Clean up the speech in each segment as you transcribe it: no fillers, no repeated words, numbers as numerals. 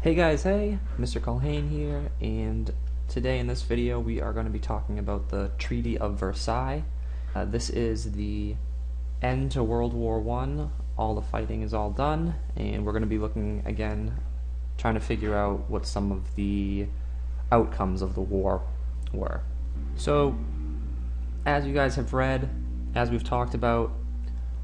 Hey guys, hey, Mr. Culhane here, and today in this video we are going to be talking about the Treaty of Versailles. This is the end to World War I. All the fighting is all done, and we're going to be looking again, trying to figure out what some of the outcomes of the war were. So, as you guys have read, as we've talked about,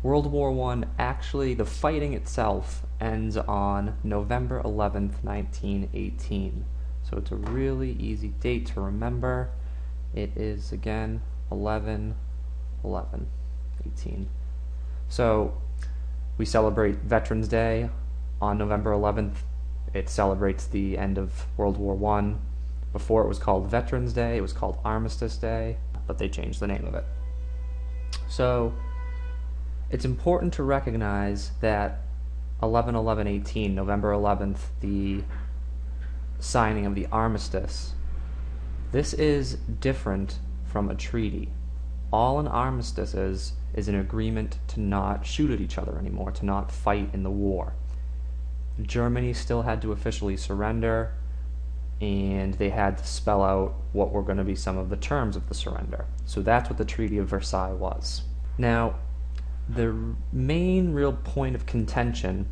World War I, actually, the fighting itself ends on November 11th, 1918. So it's a really easy date to remember. It is, again, 11/11/18. So we celebrate Veterans Day on November 11th. It celebrates the end of World War I. Before it was called Veterans Day, it was called Armistice Day, but they changed the name of it. So it's important to recognize that 11/11/18, November 11th, the signing of the armistice, this is different from a treaty. All an armistice is an agreement to not shoot at each other anymore, to not fight in the war. Germany still had to officially surrender, and they had to spell out what were going to be some of the terms of the surrender. So that's what the Treaty of Versailles was. Now, the main real point of contention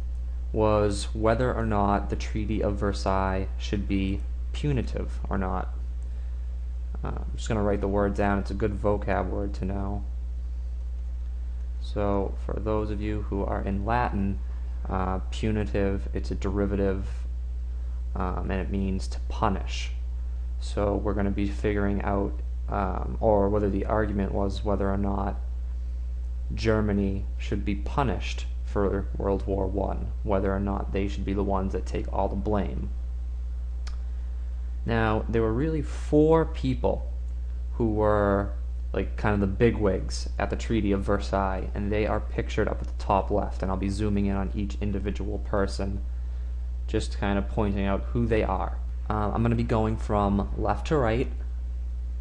was whether or not the Treaty of Versailles should be punitive or not. I'm just going to write the word down. It's a good vocab word to know. So for those of you who are in Latin, punitive, it's a derivative, and it means to punish. So we're going to be figuring out, or whether the argument was whether or not Germany should be punished for World War I, whether or not they should be the ones that take all the blame. Now, there were really four people who were like kind of the bigwigs at the Treaty of Versailles, and they are pictured up at the top left, and I'll be zooming in on each individual person, just kind of pointing out who they are. I'm going to be going from left to right,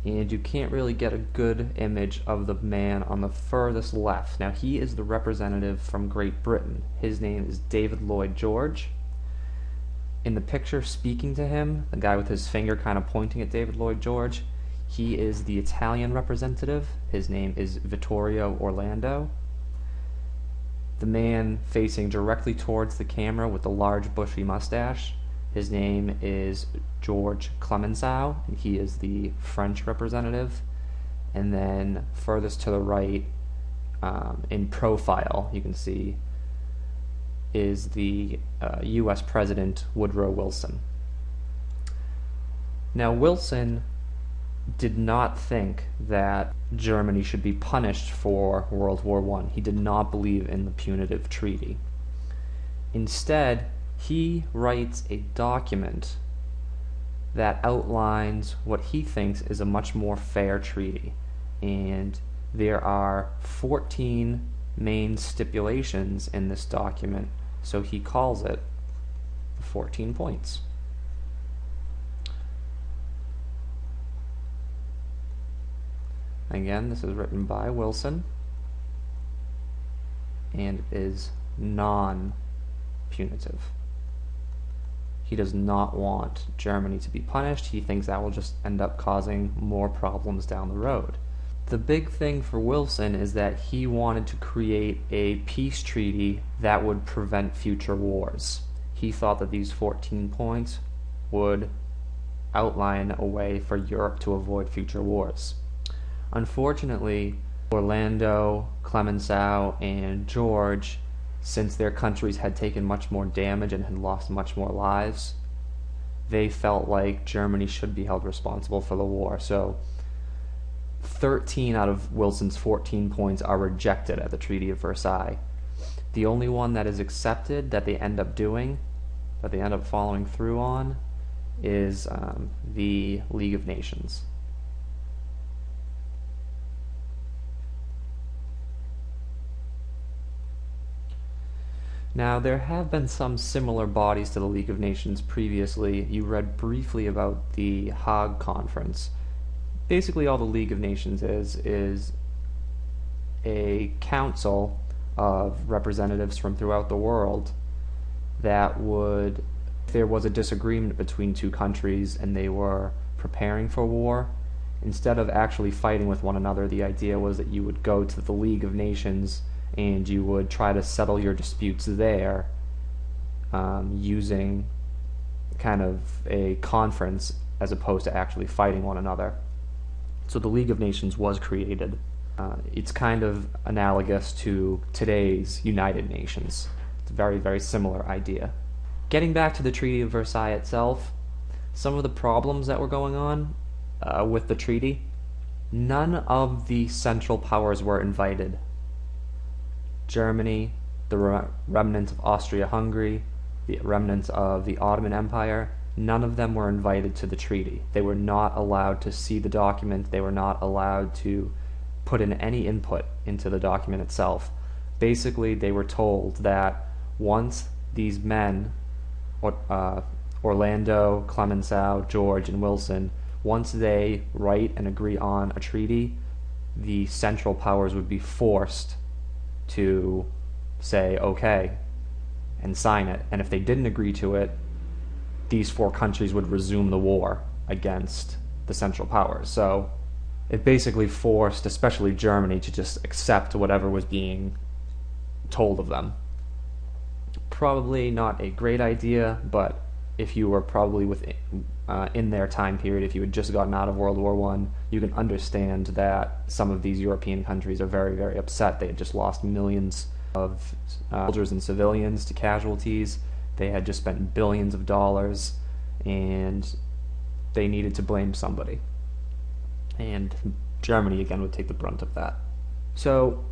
and you can't really get a good image of the man on the furthest left. Now, he is the representative from Great Britain. His name is David Lloyd George. In the picture speaking to him, the guy with his finger kind of pointing at David Lloyd George, he is the Italian representative. His name is Vittorio Orlando. The man facing directly towards the camera with the large bushy mustache, his name is George Clemenceau, and he is the French representative. And then furthest to the right, in profile, you can see, is the U.S. President Woodrow Wilson. Now, Wilson did not think that Germany should be punished for World War I. He did not believe in the punitive treaty. Instead, he writes a document that outlines what he thinks is a much more fair treaty. And there are 14 main stipulations in this document, so he calls it the 14 points. Again, this is written by Wilson, and it is non-punitive. He does not want Germany to be punished. He thinks that will just end up causing more problems down the road. The big thing for Wilson is that he wanted to create a peace treaty that would prevent future wars. He thought that these 14 points would outline a way for Europe to avoid future wars. Unfortunately, Orlando, Clemenceau, and George, since their countries had taken much more damage and had lost much more lives, they felt like Germany should be held responsible for the war. So 13 out of Wilson's 14 points are rejected at the Treaty of Versailles. The only one that is accepted, that they end up doing, that they end up following through on, is the League of Nations. Now, there have been some similar bodies to the League of Nations previously. You read briefly about the Hague Conference. Basically, all the League of Nations is a council of representatives from throughout the world that would If there was a disagreement between two countries and they were preparing for war, instead of actually fighting with one another, the idea was that you would go to the League of Nations and you would try to settle your disputes there, using kind of a conference as opposed to actually fighting one another. So the League of Nations was created. It's kind of analogous to today's United Nations. It's a very, very similar idea. Getting back to the Treaty of Versailles itself, some of the problems that were going on with the treaty, none of the Central Powers were invited. Germany, the remnants of Austria-Hungary, the remnants of the Ottoman Empire, none of them were invited to the treaty. They were not allowed to see the document. They were not allowed to put in any input into the document itself. Basically, they were told that once these men, Orlando, Clemenceau, George, and Wilson, once they write and agree on a treaty, the Central Powers would be forced to say okay and sign it. And if they didn't agree to it, these four countries would resume the war against the Central Powers. So it basically forced, especially Germany, to just accept whatever was being told of them. Probably not a great idea, but if you were probably in their time period, if you had just gotten out of World War I, you can understand that some of these European countries are very, very upset. They had just lost millions of soldiers and civilians to casualties. They had just spent billions of dollars, and they needed to blame somebody. And Germany, again, would take the brunt of that. So,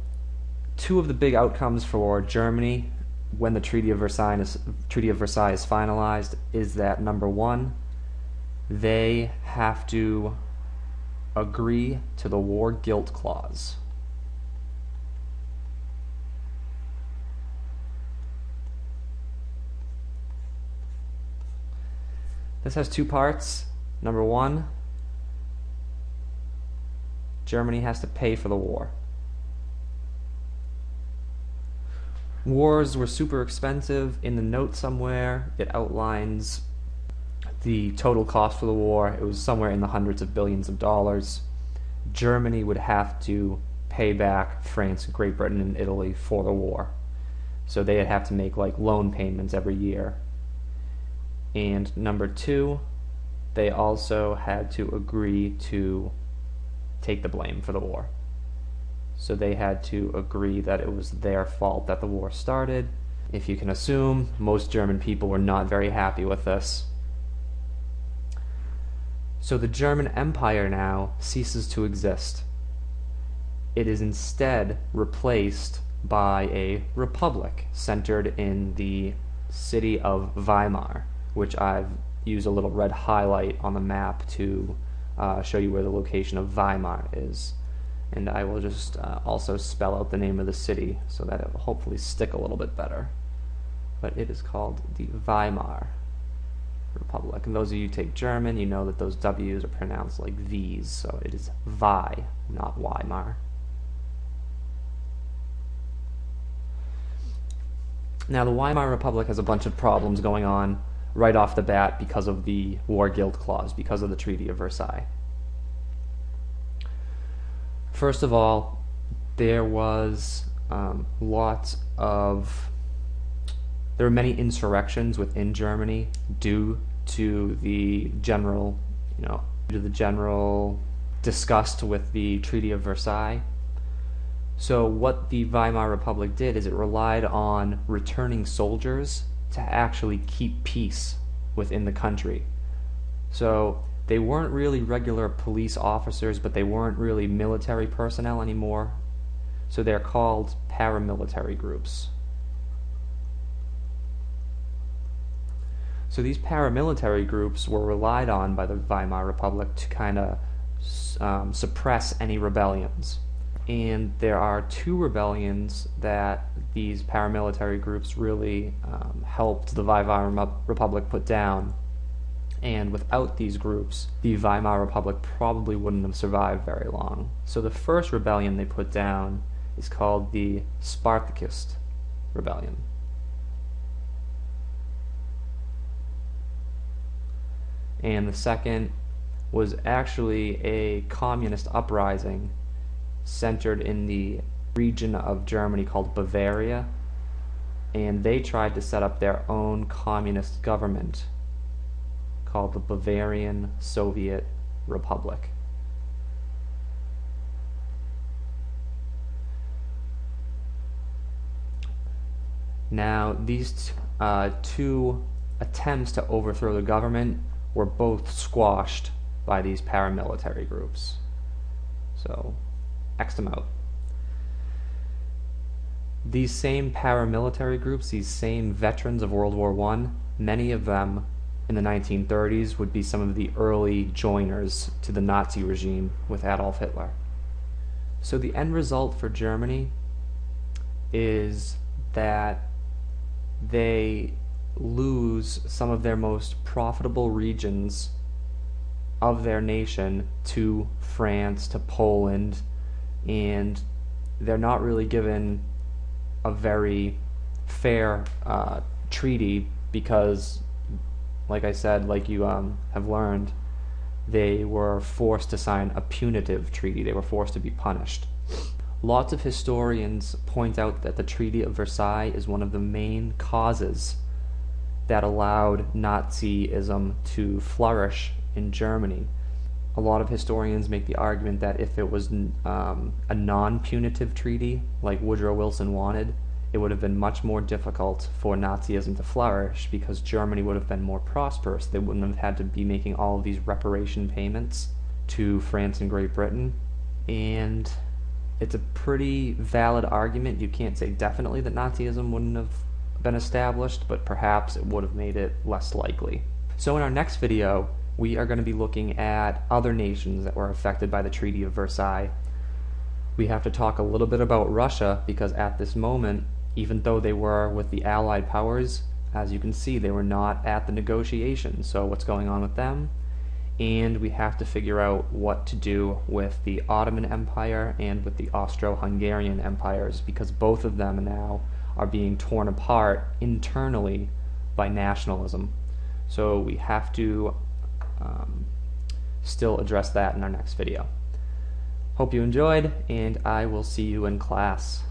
two of the big outcomes for Germany when the Treaty of Versailles is finalized is that, number one, they have to agree to the War Guilt Clause. This has two parts. Number one, Germany has to pay for the war. Wars were super expensive. In the note somewhere, it outlines the total cost for the war. It was somewhere in the hundreds of billions of dollars. Germany would have to pay back France, Great Britain, and Italy for the war. So they'd have to make like loan payments every year. And number two, they also had to agree to take the blame for the war. So they had to agree that it was their fault that the war started. If you can assume, most German people were not very happy with this. So the German Empire now ceases to exist. It is instead replaced by a republic centered in the city of Weimar, which I've used a little red highlight on the map to show you where the location of Weimar is. And I will just also spell out the name of the city so that it will hopefully stick a little bit better. But it is called the Weimar Republic. And those of you who take German, you know that those W's are pronounced like V's, so it is Vi, not Weimar. Now, the Weimar Republic has a bunch of problems going on right off the bat because of the War Guilt Clause, because of the Treaty of Versailles. First of all, there was there were many insurrections within Germany due to the general disgust with the Treaty of Versailles. So what the Weimar Republic did is it relied on returning soldiers to actually keep peace within the country. So they weren't really regular police officers, but they weren't really military personnel anymore. So they're called paramilitary groups. So these paramilitary groups were relied on by the Weimar Republic to kind of suppress any rebellions. And there are two rebellions that these paramilitary groups really helped the Weimar Republic put down. And without these groups, the Weimar Republic probably wouldn't have survived very long. So the first rebellion they put down is called the Spartacist Rebellion. and the second was actually a communist uprising centered in the region of Germany called Bavaria, and they tried to set up their own communist government called the Bavarian Soviet Republic. Now, these two attempts to overthrow the government were both squashed by these paramilitary groups. So, X them out. These same paramilitary groups, these same veterans of World War I, many of them in the 1930s would be some of the early joiners to the Nazi regime with Adolf Hitler. So the end result for Germany is that they lose some of their most profitable regions of their nation to France, to Poland, and they're not really given a very fair treaty because, like I said, like you have learned, they were forced to sign a punitive treaty. They were forced to be punished. Lots of historians point out that the Treaty of Versailles is one of the main causes that allowed Nazism to flourish in Germany. A lot of historians make the argument that if it was a non-punitive treaty, like Woodrow Wilson wanted, it would have been much more difficult for Nazism to flourish because Germany would have been more prosperous. They wouldn't have had to be making all of these reparation payments to France and Great Britain. And it's a pretty valid argument. You can't say definitely that Nazism wouldn't have been established, but perhaps it would have made it less likely. So in our next video, we are going to be looking at other nations that were affected by the Treaty of Versailles. We have to talk a little bit about Russia because at this moment, even though they were with the Allied powers, as you can see, they were not at the negotiations. So what's going on with them? And we have to figure out what to do with the Ottoman Empire and with the Austro-Hungarian empires because both of them now are being torn apart internally by nationalism. So we have to still address that in our next video. Hope you enjoyed, and I will see you in class.